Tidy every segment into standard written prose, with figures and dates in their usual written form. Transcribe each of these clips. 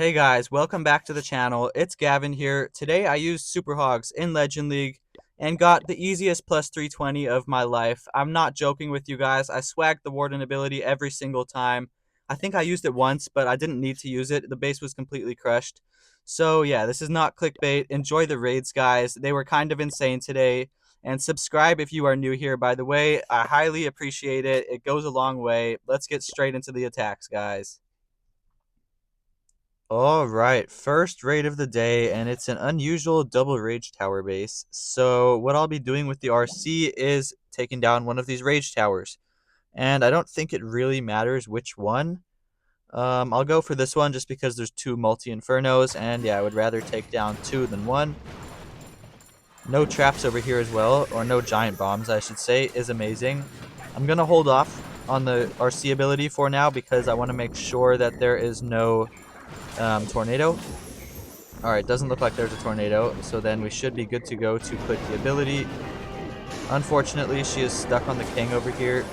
Hey guys, welcome back to the channel. It's Gavin here. Today I used Super Hogs in Legend League and got the easiest plus 320 of my life. I'm not joking with you guys. I swagged the Warden ability every single time. I think I used it once, but I didn't need to use it. The base was completely crushed. So yeah, this is not clickbait. Enjoy the raids, guys. They were kind of insane today. And subscribe if you are new here, by the way. I highly appreciate it. It goes a long way. Let's get straight into the attacks, guys. All right, first raid of the day, and it's an unusual double rage tower base. So what I'll be doing with the RC is taking down one of these rage towers, and I don't think it really matters which one. I'll go for this one just because there's two multi-infernos, and yeah, I would rather take down two than one. No traps over here as well, or no giant bombs, I should say, is amazing. I'm gonna hold off on the RC ability for now because I want to make sure that there is no tornado. Alright, doesn't look like there's a tornado, so then we should be good to go to click the ability. Unfortunately, she is stuck on the king over here,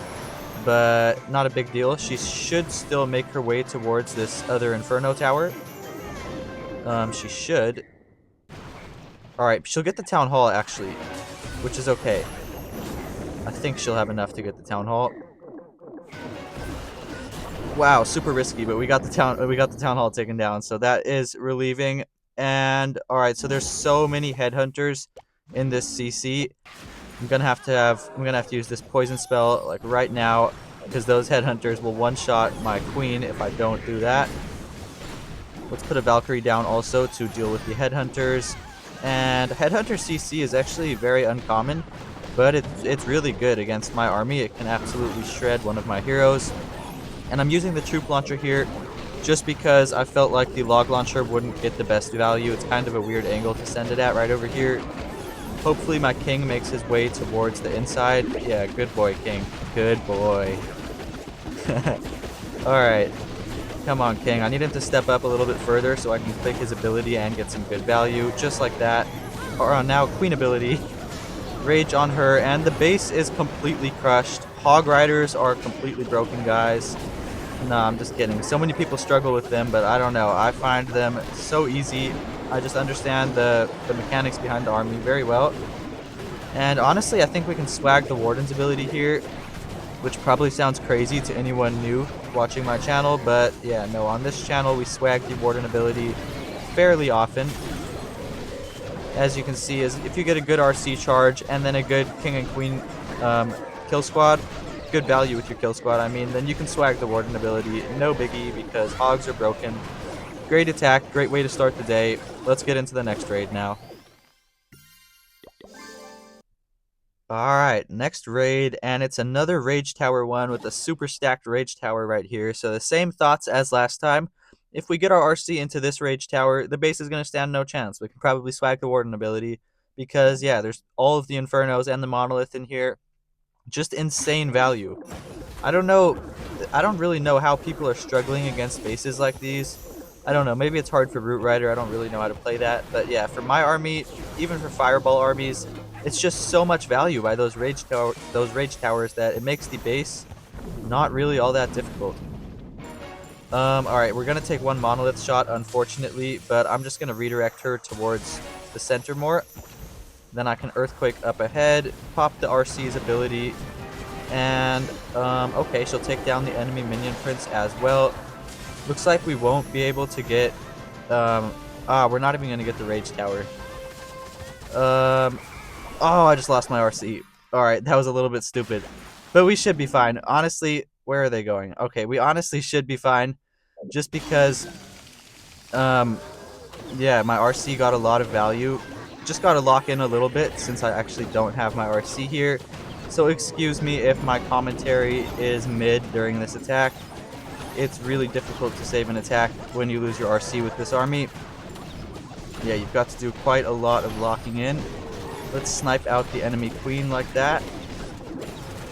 but not a big deal. She should still make her way towards this other inferno tower. She should. Alright, she'll get the town hall actually, which is okay. I think she'll have enough to get the town hall. Wow, super risky, but we got the town hall taken down, so that is relieving. And all right, so there's so many headhunters in this CC. I'm gonna have to use this poison spell like right now because those headhunters will one-shot my queen if I don't do that. Let's put a Valkyrie down also to deal with the headhunters. And headhunter CC is actually very uncommon, but it's really good against my army. It can absolutely shred one of my heroes. And I'm using the troop launcher here just because I felt like the log launcher wouldn't get the best value. It's kind of a weird angle to send it at right over here. Hopefully my king makes his way towards the inside. Yeah, good boy, king. Good boy. Alright. Come on, king. I need him to step up a little bit further so I can click his ability and get some good value. Just like that. Or now queen ability. Rage on her, and the base is completely crushed. Hog riders are completely broken, guys. No, I'm just kidding. So many people struggle with them, but I don't know. I find them so easy. I just understand the mechanics behind the army very well. And honestly, I think we can swag the Warden's ability here, which probably sounds crazy to anyone new watching my channel, but yeah, no, on this channel we swag the Warden ability fairly often. As you can see, is if you get a good RC charge and then a good king and queen kill squad, good value with your kill squad, I mean, then you can swag the Warden ability, no biggie, because hogs are broken. Great attack, great way to start the day. Let's get into the next raid now. Alright, next raid, and it's another Rage Tower one with a super stacked Rage Tower right here. So the same thoughts as last time. If we get our RC into this Rage Tower, the base is going to stand no chance. We can probably swag the Warden ability because, yeah, there's all of the Infernos and the Monolith in here. Just insane value. I don't know. I don't really know how people are struggling against bases like these. I don't know. Maybe it's hard for Root Rider. I don't really know how to play that. But yeah, for my army, even for Fireball armies, it's just so much value by those rage towers that it makes the base not really all that difficult. All right, we're gonna take one Monolith shot, unfortunately, but I'm just gonna redirect her towards the center more. Then I can Earthquake up ahead, pop the RC's ability, and okay, she'll take down the enemy minion prince as well. Looks like we won't be able to get, we're not even gonna get the Rage Tower. Oh, I just lost my RC. Alright, that was a little bit stupid. But we should be fine. Honestly, where are they going? Okay, we honestly should be fine. Just because, yeah, my RC got a lot of value. Just gotta lock in a little bit since I actually don't have my RC here. So excuse me if my commentary is mid during this attack. It's really difficult to save an attack when you lose your RC with this army. Yeah, you've got to do quite a lot of locking in. Let's snipe out the enemy queen like that.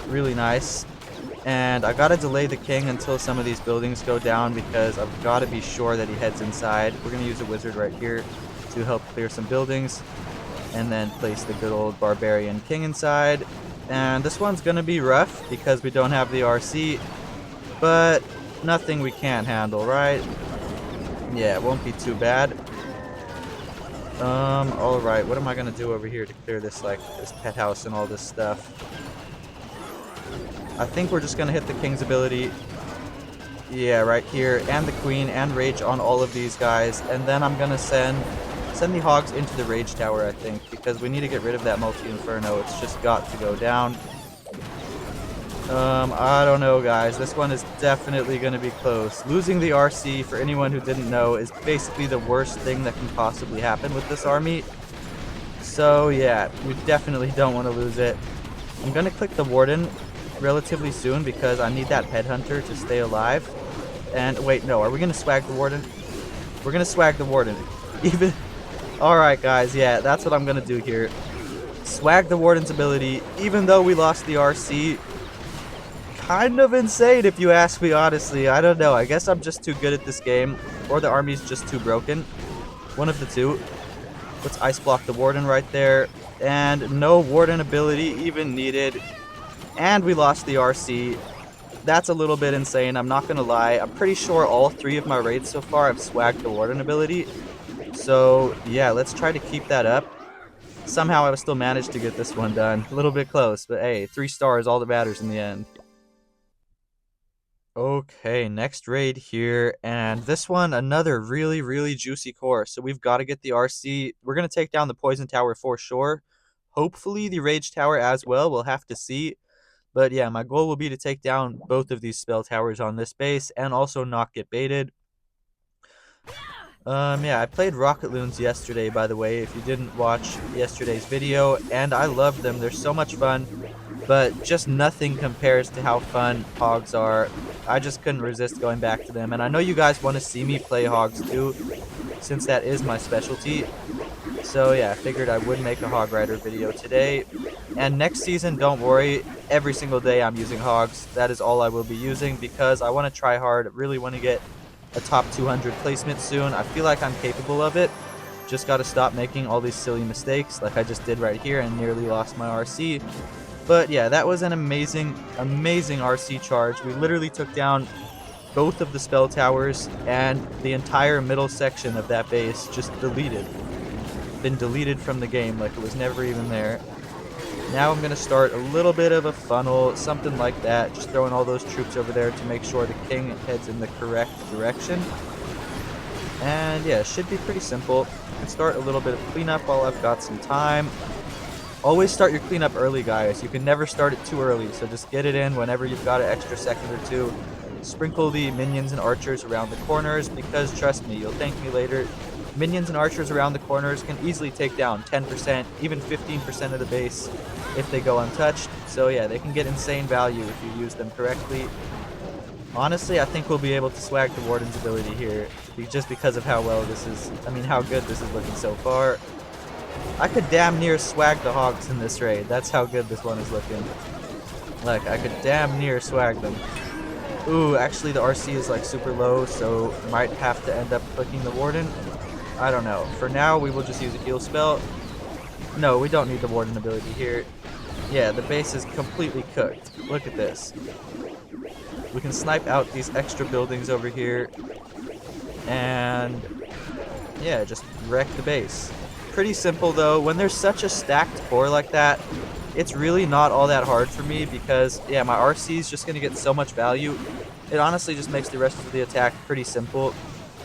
Really nice. And I gotta delay the king until some of these buildings go down because I've gotta be sure that he heads inside. We're gonna use a wizard right here to help clear some buildings. And then place the good old barbarian king inside. And this one's gonna be rough because we don't have the RC. But nothing we can't handle, right? Yeah, it won't be too bad. Alright, what am I gonna do over here to clear this, like, this pet house and all this stuff? I think we're just gonna hit the king's ability. Yeah, right here, and the queen, and rage on all of these guys, and then I'm gonna send the hogs into the rage tower, I think, because we need to get rid of that multi-inferno. It's just got to go down. I don't know, guys. This one is definitely going to be close. Losing the RC, for anyone who didn't know, is basically the worst thing that can possibly happen with this army. So, yeah, we definitely don't want to lose it. I'm going to click the Warden relatively soon because I need that headhunter to stay alive. And, wait, no, are we going to swag the Warden? We're going to swag the Warden. Even... Alright, guys, yeah, that's what I'm going to do here. Swag the Warden's ability, even though we lost the RC. Kind of insane if you ask me, honestly. I don't know. I guess I'm just too good at this game, or the army's just too broken. One of the two. Let's ice block the Warden right there. And no Warden ability even needed. And we lost the RC. That's a little bit insane, I'm not going to lie. I'm pretty sure all 3 of my raids so far have swagged the Warden ability. So, yeah, let's try to keep that up. Somehow I still managed to get this one done. A little bit close, but hey, 3 stars, all that matters in the end. Okay, next raid here, and this one, another really, really juicy core. So we've got to get the RC. We're going to take down the Poison Tower for sure. Hopefully the Rage Tower as well, we'll have to see. But yeah, my goal will be to take down both of these spell towers on this base, and also not get baited. Yeah, I played Rocket Loons yesterday, by the way, if you didn't watch yesterday's video, and I love them. They're so much fun, but just nothing compares to how fun Hogs are. I just couldn't resist going back to them, and I know you guys want to see me play Hogs too, since that is my specialty. So yeah, I figured I would make a Hog Rider video today. And next season, don't worry, every single day I'm using Hogs. That is all I will be using, because I want to try hard, really want to get a top 200 placement soon. I feel like I'm capable of it. Just got to stop making all these silly mistakes like I just did right here and nearly lost my RC. But yeah, that was an amazing, amazing RC charge. We literally took down both of the spell towers, and the entire middle section of that base just deleted. Been deleted from the game like it was never even there. Now I'm going to start a little bit of a funnel, something like that, just throwing all those troops over there to make sure the king heads in the correct direction. And yeah, it should be pretty simple. You can start a little bit of cleanup while I've got some time. Always start your cleanup early, guys. You can never start it too early, so just get it in whenever you've got an extra second or two. Sprinkle the minions and archers around the corners, because trust me, you'll thank me later. Minions and archers around the corners can easily take down 10%, even 15% of the base if they go untouched. So yeah, they can get insane value if you use them correctly. Honestly, I think we'll be able to swag the Warden's ability here, just because of how well this is, how good this is looking so far. I could damn near swag the Hogs in this raid. That's how good this one is looking. Like, I could damn near swag them. Ooh, actually the RC is like super low, so might have to end up clicking the Warden. I don't know. For now, we will just use a heal spell. No, we don't need the Warden ability here. Yeah, the base is completely cooked. Look at this. We can snipe out these extra buildings over here. And yeah, just wreck the base. Pretty simple though. When there's such a stacked core like that, it's really not all that hard for me, because yeah, my RC is just going to get so much value. It honestly just makes the rest of the attack pretty simple.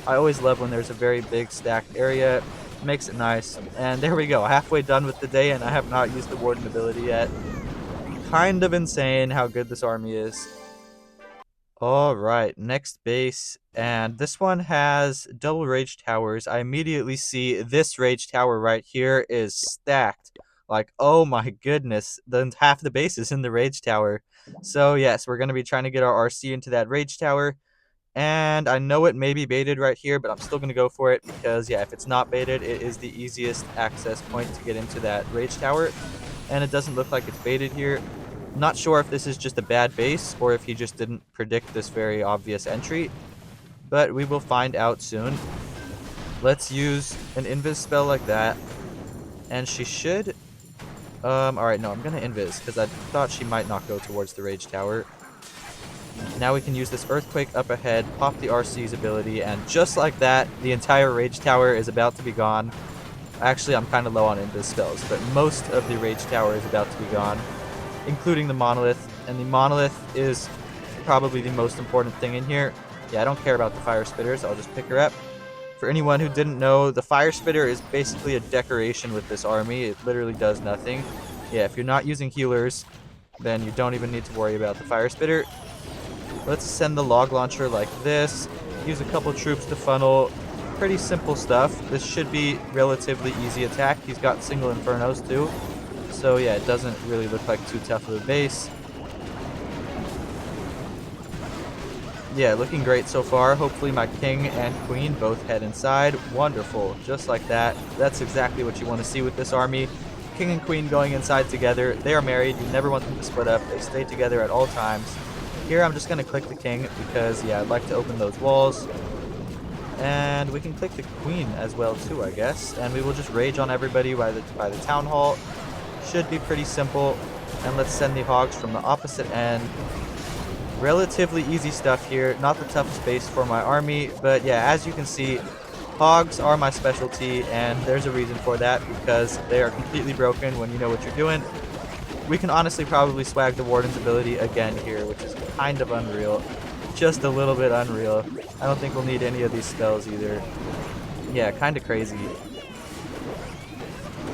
I always love when there's a very big stacked area. It makes it nice. And there we go, halfway done with the day, and I have not used the Warden ability yet. Kind of insane how good this army is. Alright, next base, and this one has double rage towers. I immediately see this rage tower right here is stacked. Like, oh my goodness, then half the base is in the rage tower. So yes, we're going to be trying to get our RC into that rage tower. And I know it may be baited right here, but I'm still going to go for it because, yeah, if it's not baited, it is the easiest access point to get into that rage tower. And it doesn't look like it's baited here. Not sure if this is just a bad base or if he just didn't predict this very obvious entry, but we will find out soon. Let's use an Invis spell like that, and she should... Alright, no, I'm going to Invis because I thought she might not go towards the Rage Tower. Now we can use this Earthquake up ahead, pop the RC's ability, and just like that, the entire Rage Tower is about to be gone. Actually, I'm kind of low on Invis spells, but most of the Rage Tower is about to be gone, including the Monolith. And the Monolith is probably the most important thing in here. Yeah, I don't care about the Fire Spitter, so I'll just pick her up. For anyone who didn't know, the Fire Spitter is basically a decoration with this army. It literally does nothing. Yeah, if you're not using healers, then you don't even need to worry about the Fire Spitter. Let's send the Log Launcher like this. Use a couple troops to funnel. Pretty simple stuff. This should be relatively easy attack. He's got single Infernos too. So yeah, it doesn't really look like too tough of a base. Yeah, looking great so far. Hopefully my king and queen both head inside. Wonderful. Just like that. That's exactly what you want to see with this army. King and queen going inside together. They are married. You never want them to split up. They stay together at all times. Here I'm just going to click the king because, yeah, I'd like to open those walls. And we can click the queen as well too, I guess. And we will just rage on everybody by the town hall. Should be pretty simple. And let's send the hogs from the opposite end. Relatively easy stuff here. Not the toughest base for my army. But yeah, as you can see, hogs are my specialty. And there's a reason for that because they are completely broken when you know what you're doing. We can honestly probably swag the Warden's ability again here, which is kind of unreal. Just a little bit unreal. I don't think we'll need any of these spells either. Yeah, kind of crazy.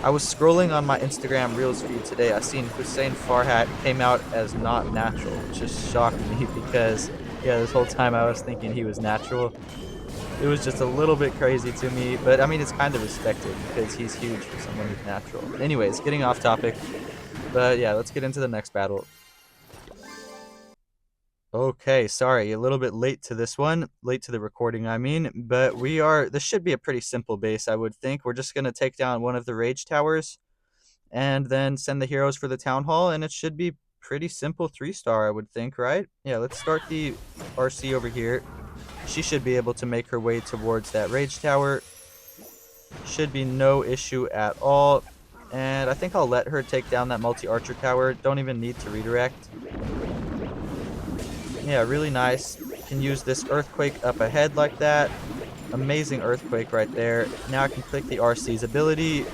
I was scrolling on my Instagram Reels feed today. I seen Hussein Farhat came out as not natural, which just shocked me because, yeah, this whole time I was thinking he was natural. It was just a little bit crazy to me, but I mean, it's kind of expected because he's huge for someone who's natural. Anyways, getting off topic. But yeah, let's get into the next battle. Okay, sorry, a little bit late to this one. Late to the recording, I mean. But this should be a pretty simple base, I would think. We're just going to take down one of the Rage Towers and then send the heroes for the Town Hall. And it should be pretty simple 3-star, I would think, right? Yeah, let's start the RC over here. She should be able to make her way towards that Rage Tower. Should be no issue at all. And I think I'll let her take down that multi-archer tower. Don't even need to redirect. Yeah, really nice. Can use this Earthquake up ahead like that. Amazing Earthquake right there. Now I can click the RC's ability.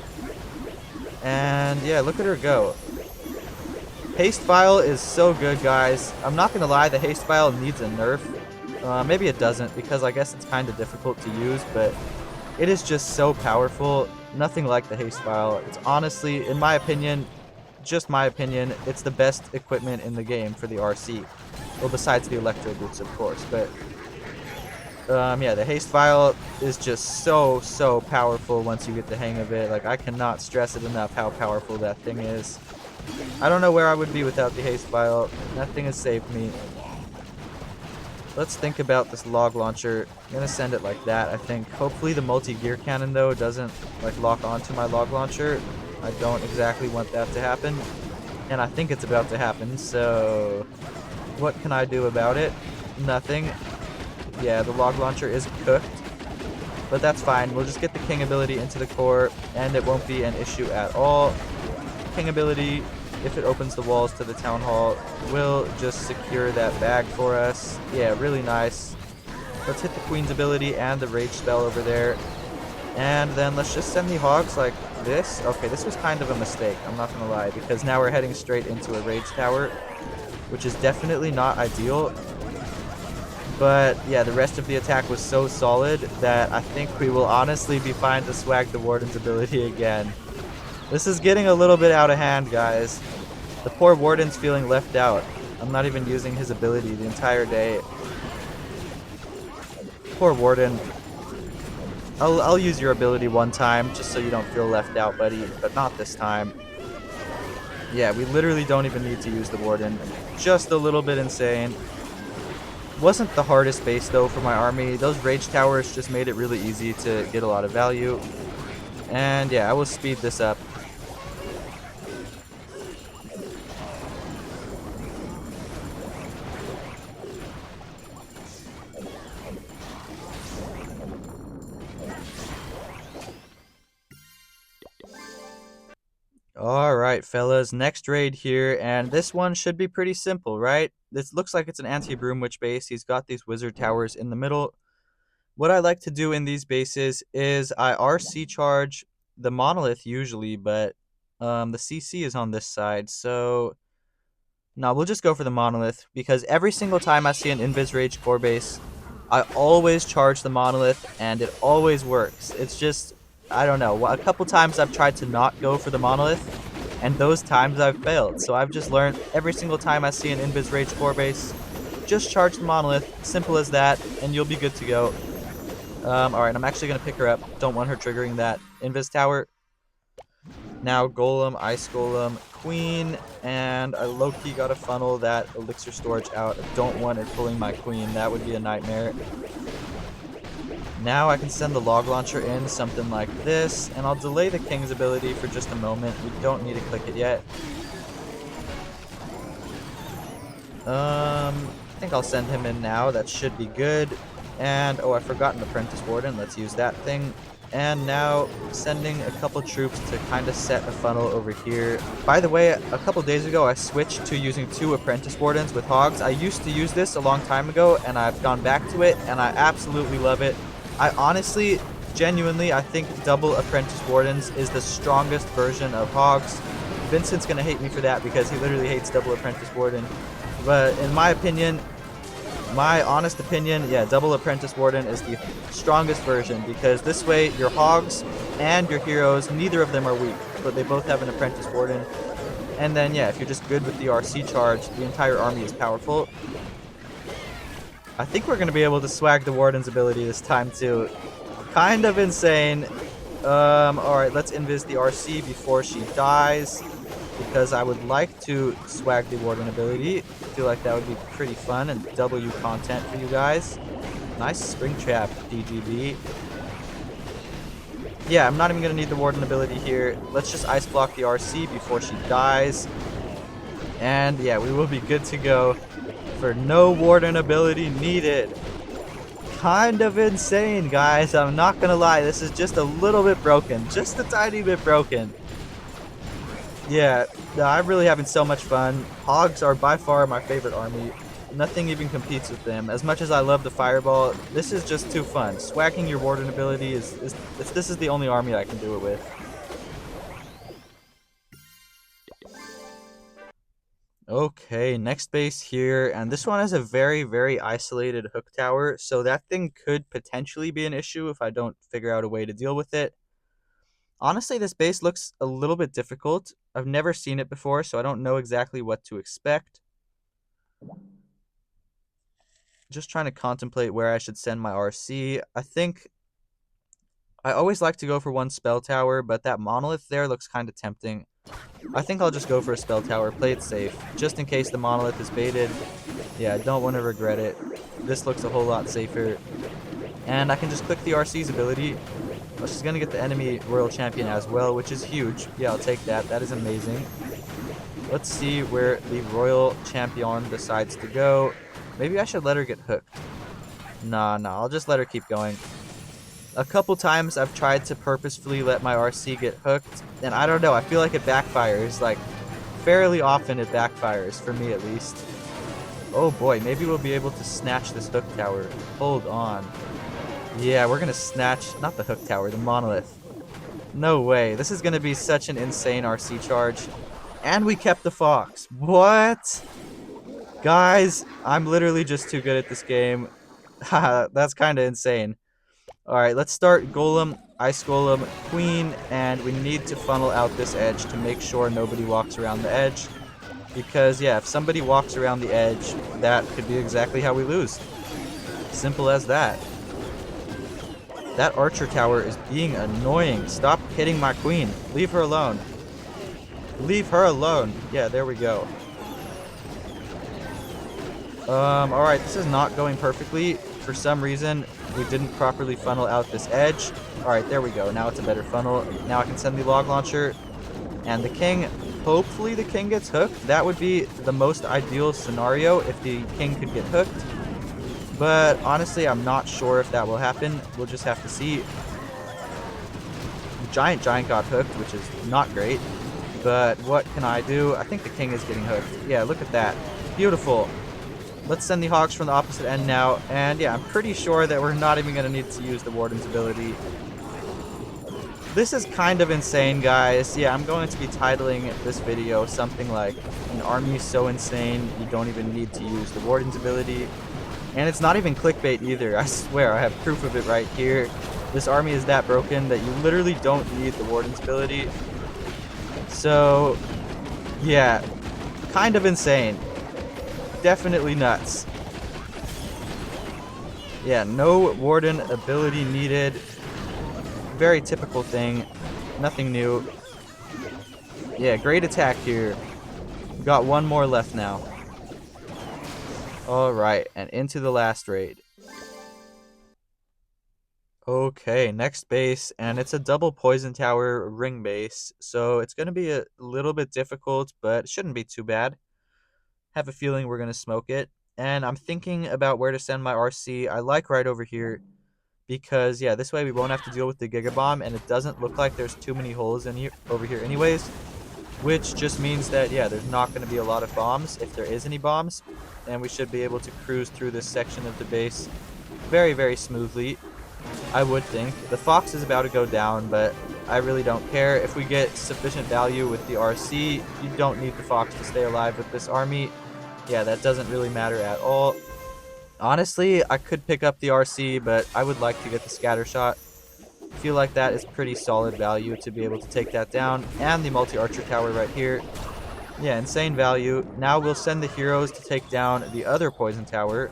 And yeah, look at her go. Haste Vial is so good, guys. I'm not going to lie, the Haste Vial needs a nerf. Maybe it doesn't because I guess it's kind of difficult to use, but it is just so powerful. Nothing like the Haste Vial. It's honestly, in my opinion, just my opinion, it's the best equipment in the game for the RC. Well, besides the Electro Boots, of course. But, yeah, the Haste Vial is just so powerful once you get the hang of it. Like, I cannot stress it enough how powerful that thing is. I don't know where I would be without the Haste Vial. That thing has saved me. Let's think about this log launcher. I'm gonna send it like that, I think. Hopefully the multi-gear cannon, though, doesn't like lock onto my log launcher. I don't exactly want that to happen. And I think it's about to happen, so what can I do about it? Nothing. Yeah, the log launcher is cooked. But that's fine. We'll just get the king ability into the core, and it won't be an issue at all. King ability, if it opens the walls to the town hall, will just secure that bag for us. Yeah, really nice. Let's hit the queen's ability and the rage spell over there. And then let's just send the hogs like this. Okay, this was kind of a mistake, I'm not gonna lie, because now we're heading straight into a rage tower, which is definitely not ideal. But yeah, the rest of the attack was so solid that I think we will honestly be fine to swag the Warden's ability again. This is getting a little bit out of hand, guys. The poor Warden's feeling left out. I'm not even using his ability the entire day. Poor Warden. I'll use your ability one time just so you don't feel left out, buddy, but not this time. Yeah, we literally don't even need to use the Warden. Just a little bit insane. Wasn't the hardest base though for my army. Those rage towers just made it really easy to get a lot of value. And yeah, I will speed this up. Alright, fellas, next raid here, and this one should be pretty simple, right? This looks like it's an anti-broom witch base. He's got these wizard towers in the middle. What I like to do in these bases is I RC charge the monolith usually, but the CC is on this side, so no, we'll just go for the monolith because every single time I see an Invis Rage core base, I always charge the monolith and it always works. It's just, I don't know, a couple times I've tried to not go for the monolith and those times I've failed. So I've just learned every single time I see an Invis Rage core base, just charge the monolith, simple as that, and you'll be good to go. Alright, I'm actually going to pick her up. Don't want her triggering that Invis tower. Now Golem, Ice Golem, Queen, and I low-key got to funnel that elixir storage out. I don't want it pulling my Queen. That would be a nightmare. Now I can send the log launcher in, something like this, and I'll delay the King's ability for just a moment. We don't need to click it yet. I think I'll send him in now. That should be good. And, oh, I've forgotten Apprentice Warden. Let's use that thing. And now sending a couple troops to kind of set a funnel over here. By the way, a couple days ago I switched to using 2 Apprentice Wardens with Hogs. I used to use this a long time ago and I've gone back to it and I absolutely love it. I honestly, genuinely, I think double Apprentice Wardens is the strongest version of Hogs. Vincent's going to hate me for that because he literally hates double Apprentice Warden. But in my opinion, my honest opinion, yeah, double Apprentice Warden is the strongest version because this way your Hogs and your heroes, neither of them are weak, but they both have an Apprentice Warden. And then, yeah, if you're just good with the RC charge, the entire army is powerful. I think we're going to be able to swag the Warden's ability this time too. Kind of insane. Alright, let's invis the RC before she dies, because I would like to swag the Warden ability. I feel like that would be pretty fun and W content for you guys. Nice spring trap, DGB. Yeah, I'm not even going to need the Warden ability here. Let's just ice block the RC before she dies. And yeah, we will be good to go for no Warden ability needed. Kind of insane, guys. I'm not going to lie. This is just a little bit broken. Just a tiny bit broken. Yeah, I'm really having so much fun. Hogs are by far my favorite army. Nothing even competes with them. As much as I love the Fireball, this is just too fun. Swagging your Warden ability this is the only army I can do it with. Okay, next base here, and this one has a very, very isolated hook tower, so that thing could potentially be an issue if I don't figure out a way to deal with it. Honestly, this base looks a little bit difficult. I've never seen it before, so I don't know exactly what to expect. Just trying to contemplate where I should send my RC. I think I always like to go for one spell tower, but that monolith there looks kind of tempting. I think I'll just go for a spell tower, play it safe, just in case the monolith is baited. Yeah, I don't want to regret it. This looks a whole lot safer. And I can just click the RC's ability. Oh, she's going to get the enemy Royal Champion as well, which is huge. Yeah, I'll take that. That is amazing. Let's see where the Royal Champion decides to go. Maybe I should let her get hooked. Nah, I'll just let her keep going. A couple times I've tried to purposefully let my RC get hooked, and I don't know, I feel like it backfires. Like, fairly often it backfires, for me at least. Oh boy, maybe we'll be able to snatch this hook tower. Hold on. Yeah, we're gonna snatch, not the hook tower, the monolith. No way, this is gonna be such an insane RC charge. And we kept the fox. What? Guys, I'm literally just too good at this game. Haha, that's kind of insane. Alright, let's start Golem, Ice Golem, Queen, and we need to funnel out this edge to make sure nobody walks around the edge. Because, yeah, if somebody walks around the edge, that could be exactly how we lose. Simple as that. That archer tower is being annoying. Stop hitting my queen. Leave her alone. Leave her alone. Yeah, there we go. Alright, this is not going perfectly. For some reason, we didn't properly funnel out this edge. Alright, there we go. Now it's a better funnel. Now I can send the log launcher. And the king, hopefully the king gets hooked. That would be the most ideal scenario if the king could get hooked. But honestly, I'm not sure if that will happen. We'll just have to see. Giant got hooked, which is not great. But what can I do? I think the king is getting hooked. Yeah, look at that. Beautiful. Let's send the hogs from the opposite end now. And yeah, I'm pretty sure that we're not even going to need to use the warden's ability. This is kind of insane, guys. Yeah, I'm going to be titling this video something like, an army so insane you don't even need to use the warden's ability. And it's not even clickbait either. I swear, I have proof of it right here. This army is that broken that you literally don't need the warden's ability. So, yeah, kind of insane. Definitely nuts. Yeah, no warden ability needed. Very typical thing. Nothing new. Yeah, great attack here. Got one more left now. Alright, and into the last raid. Okay, next base, and it's a double poison tower ring base, so it's going to be a little bit difficult, but it shouldn't be too bad. Have a feeling we're going to smoke it. And I'm thinking about where to send my RC. I like right over here because, yeah, this way we won't have to deal with the Giga Bomb, and it doesn't look like there's too many holes in here over here anyways, which just means that, yeah, there's not going to be a lot of bombs if there is any bombs, and we should be able to cruise through this section of the base very, very smoothly, I would think. The Fox is about to go down, but I really don't care. If we get sufficient value with the RC, you don't need the Fox to stay alive with this army. Yeah, that doesn't really matter at all. Honestly, I could pick up the RC, but I would like to get the scatter shot. I feel like that is pretty solid value to be able to take that down. And the multi-archer tower right here. Yeah, insane value. Now we'll send the heroes to take down the other poison tower.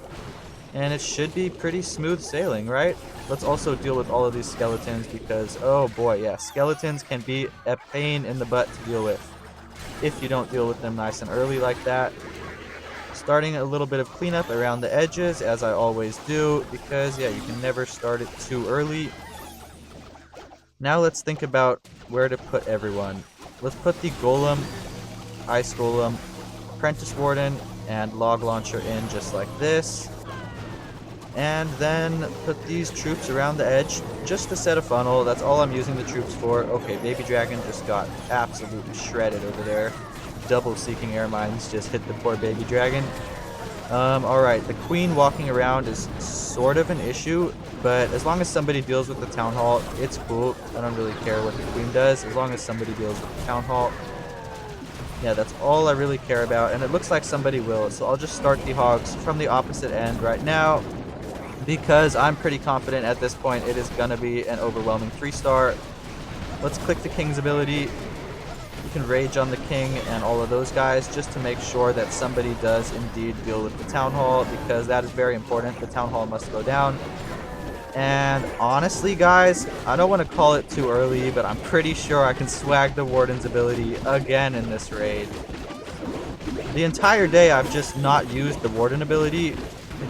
And it should be pretty smooth sailing, right? Let's also deal with all of these skeletons because, oh boy, yeah, skeletons can be a pain in the butt to deal with if you don't deal with them nice and early like that. Starting a little bit of cleanup around the edges, as I always do, because, yeah, you can never start it too early. Now let's think about where to put everyone. Let's put the Golem, Ice Golem, Apprentice Warden, and Log Launcher in just like this. And then put these troops around the edge just to set a funnel. That's all I'm using the troops for. Okay, Baby Dragon just got absolutely shredded over there. Double Seeking Air Mines just hit the poor Baby Dragon. Alright, the Queen walking around is sort of an issue, but as long as somebody deals with the Town Hall, it's cool. I don't really care what the Queen does, as long as somebody deals with the Town Hall. Yeah, that's all I really care about, and it looks like somebody will, so I'll just start the Hogs from the opposite end right now, because I'm pretty confident at this point it is going to be an overwhelming 3-star. Let's click the King's ability. You can rage on the King and all of those guys just to make sure that somebody does indeed deal with the Town Hall, because that is very important. The Town Hall must go down. And honestly, guys, I don't want to call it too early, but I'm pretty sure I can swag the Warden's ability again in this raid. The entire day I've just not used the Warden ability,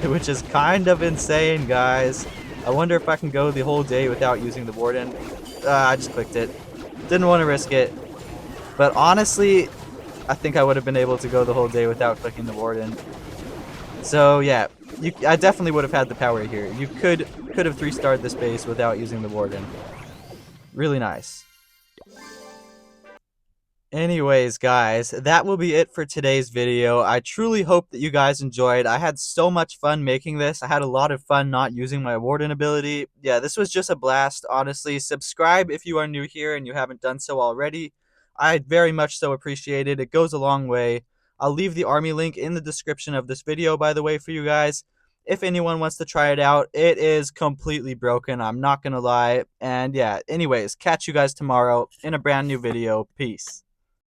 which is kind of insane, guys. I wonder if I can go the whole day without using the Warden. I just clicked it. Didn't want to risk it. But honestly, I think I would have been able to go the whole day without clicking the Warden. So yeah, I definitely would have had the power here. You could have 3-starred this base without using the Warden. Really nice. Anyways, guys, that will be it for today's video. I truly hope that you guys enjoyed. I had so much fun making this. I had a lot of fun not using my Warden ability. Yeah, this was just a blast, honestly. Subscribe if you are new here and you haven't done so already. I very much so appreciate it. It goes a long way. I'll leave the army link in the description of this video, by the way, for you guys. If anyone wants to try it out, it is completely broken. I'm not going to lie. And yeah, anyways, catch you guys tomorrow in a brand new video. Peace.